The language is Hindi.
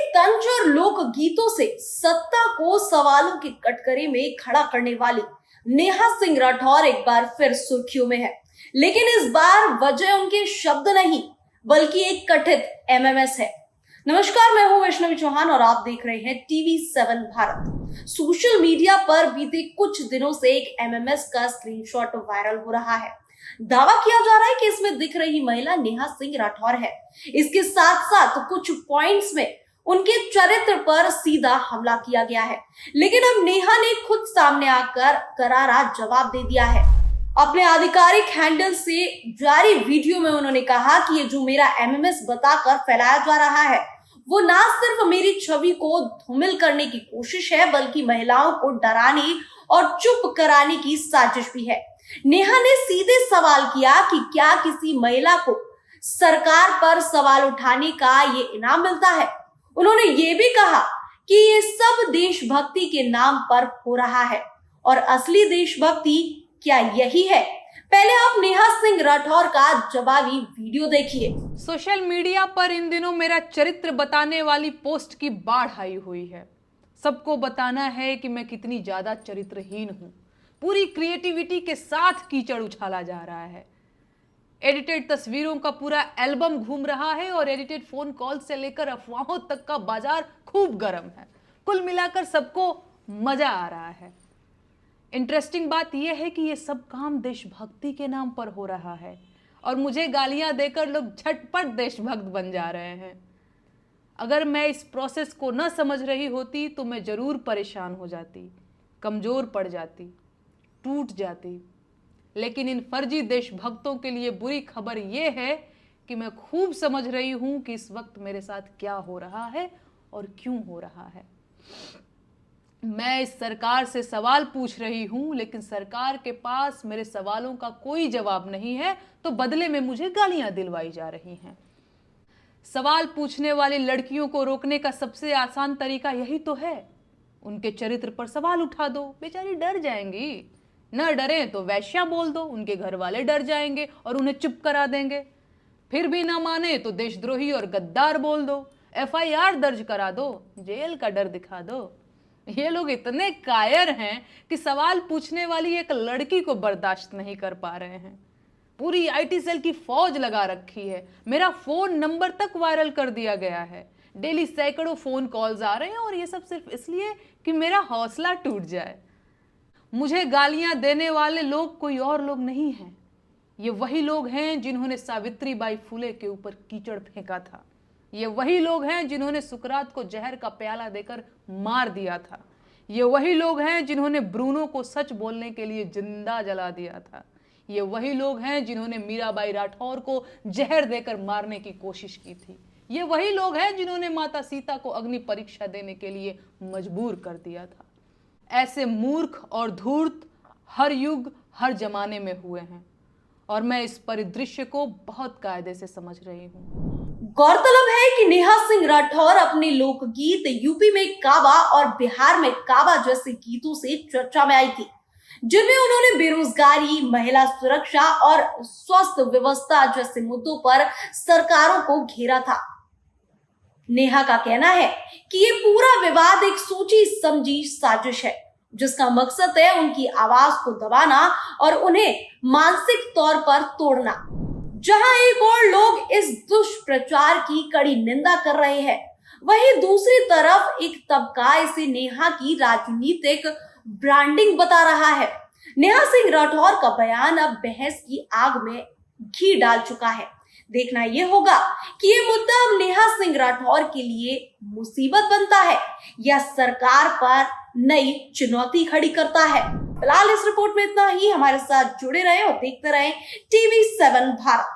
तंज और लोक गीतों से सत्ता को सवालों की कटघरे में खड़ा करने वाली नेहा सिंह राठौर एक बार फिर सुर्खियों में है। लेकिन इस बार वजह उनके शब्द नहीं बल्कि एक कथित एमएमएस है। नमस्कार, मैं हूं वैष्णवी चौहान और आप देख रहे हैं TV7 भारत। सोशल मीडिया पर बीते कुछ दिनों से एक एमएमएस का स्क्रीनशॉट वायरल हो रहा है। दावा किया जा रहा है कि इसमें दिख रही महिला नेहा सिंह राठौर है। इसके साथ साथ कुछ पॉइंट्स में उनके चरित्र पर सीधा हमला किया गया है। लेकिन अब नेहा ने खुद सामने आकर करारा जवाब दे दिया है। अपने आधिकारिक हैंडल से जारी वीडियो में उन्होंने कहा कि ये जो मेरा एमएमएस बताकर फैलाया जा रहा है वो ना सिर्फ मेरी छवि को धूमिल करने की कोशिश है बल्कि महिलाओं को डराने और चुप कराने की साजिश भी है। नेहा ने सीधे सवाल किया कि क्या किसी महिला को सरकार पर सवाल उठाने का ये इनाम मिलता है। उन्होंने ये भी कहा कि ये सब देशभक्ति के नाम पर हो रहा है और असली देशभक्ति क्या यही है। पहले आप नेहा सिंह राठौर का जवाबी वीडियो देखिए। सोशल मीडिया पर इन दिनों मेरा चरित्र बताने वाली पोस्ट की बाढ़ आई हुई है। सबको बताना है कि मैं कितनी ज्यादा चरित्रहीन हूं। पूरी क्रिएटिविटी के साथ कीचड़ उछाला जा रहा है। एडिटेड तस्वीरों का पूरा एल्बम घूम रहा है और एडिटेड फोन कॉल से लेकर अफवाहों तक का बाजार खूब गर्म है। कुल मिलाकर सबको मजा आ रहा है। इंटरेस्टिंग बात यह है कि यह सब काम देशभक्ति के नाम पर हो रहा है और मुझे गालियां देकर लोग झटपट देशभक्त बन जा रहे हैं। अगर मैं इस प्रोसेस को न समझ रही होती तो मैं जरूर परेशान हो जाती, कमजोर पड़ जाती, टूट जाती। लेकिन इन फर्जी देशभक्तों के लिए बुरी खबर यह है कि मैं खूब समझ रही हूं कि इस वक्त मेरे साथ क्या हो रहा है और क्यों हो रहा है। मैं इस सरकार से सवाल पूछ रही हूं लेकिन सरकार के पास मेरे सवालों का कोई जवाब नहीं है, तो बदले में मुझे गालियां दिलवाई जा रही हैं। सवाल पूछने वाली लड़कियों को रोकने का सबसे आसान तरीका यही तो है। उनके चरित्र पर सवाल उठा दो, बेचारी डर जाएंगी। न डरे तो वैश्या बोल दो, उनके घर वाले डर जाएंगे और उन्हें चुप करा देंगे। फिर भी ना माने तो देशद्रोही और गद्दार बोल दो, FIR दर्ज करा दो, जेल का डर दिखा दो। ये लोग इतने कायर हैं कि सवाल पूछने वाली एक लड़की को बर्दाश्त नहीं कर पा रहे हैं। पूरी IT सेल की फौज लगा रखी है। मेरा फोन नंबर तक वायरल कर दिया गया है। डेली सैकड़ों फोन कॉल्स आ रहे हैं और ये सब सिर्फ इसलिए कि मेरा हौसला टूट जाए। मुझे गालियां देने वाले लोग कोई और लोग नहीं हैं। ये वही लोग हैं जिन्होंने सावित्रीबाई फुले के ऊपर कीचड़ फेंका था। ये वही लोग हैं जिन्होंने सुकरात को जहर का प्याला देकर मार दिया था। ये वही लोग हैं जिन्होंने ब्रूनो को सच बोलने के लिए जिंदा जला दिया था। ये वही लोग हैं जिन्होंने मीराबाई राठौर को जहर देकर मारने की कोशिश की थी। ये वही लोग हैं जिन्होंने माता सीता को अग्नि परीक्षा देने के लिए मजबूर कर दिया था। ऐसे मूर्ख और धूर्त हर युग हर जमाने में हुए हैं और मैं इस परिदृश्य को बहुत कायदे से समझ रही हूँ। गौरतलब है कि नेहा सिंह राठौर अपने लोकगीत यूपी में काबा और बिहार में काबा जैसे गीतों से चर्चा में आई थी, जिनमें उन्होंने बेरोजगारी, महिला सुरक्षा और स्वास्थ्य व्यवस्था जैसे मुद्दों पर सरकारों को घेरा था। नेहा का कहना है कि ये पूरा विवाद एक सोची समझी साजिश है जिसका मकसद है उनकी आवाज को दबाना और उन्हें मानसिक तौर पर तोड़ना। जहां एक और लोग इस दुष्प्रचार की कड़ी निंदा कर रहे हैं, वहीं दूसरी तरफ एक तबका इसे नेहा की राजनीतिक ब्रांडिंग बता रहा है। नेहा सिंह राठौर का बयान अब बहस की आग में घी डाल चुका है। देखना यह होगा कि ये मुद्दा अब नेहा सिंह राठौर के लिए मुसीबत बनता है या सरकार पर नई चुनौती खड़ी करता है। फिलहाल इस रिपोर्ट में इतना ही। हमारे साथ जुड़े रहें और देखते रहें TV7 भारत।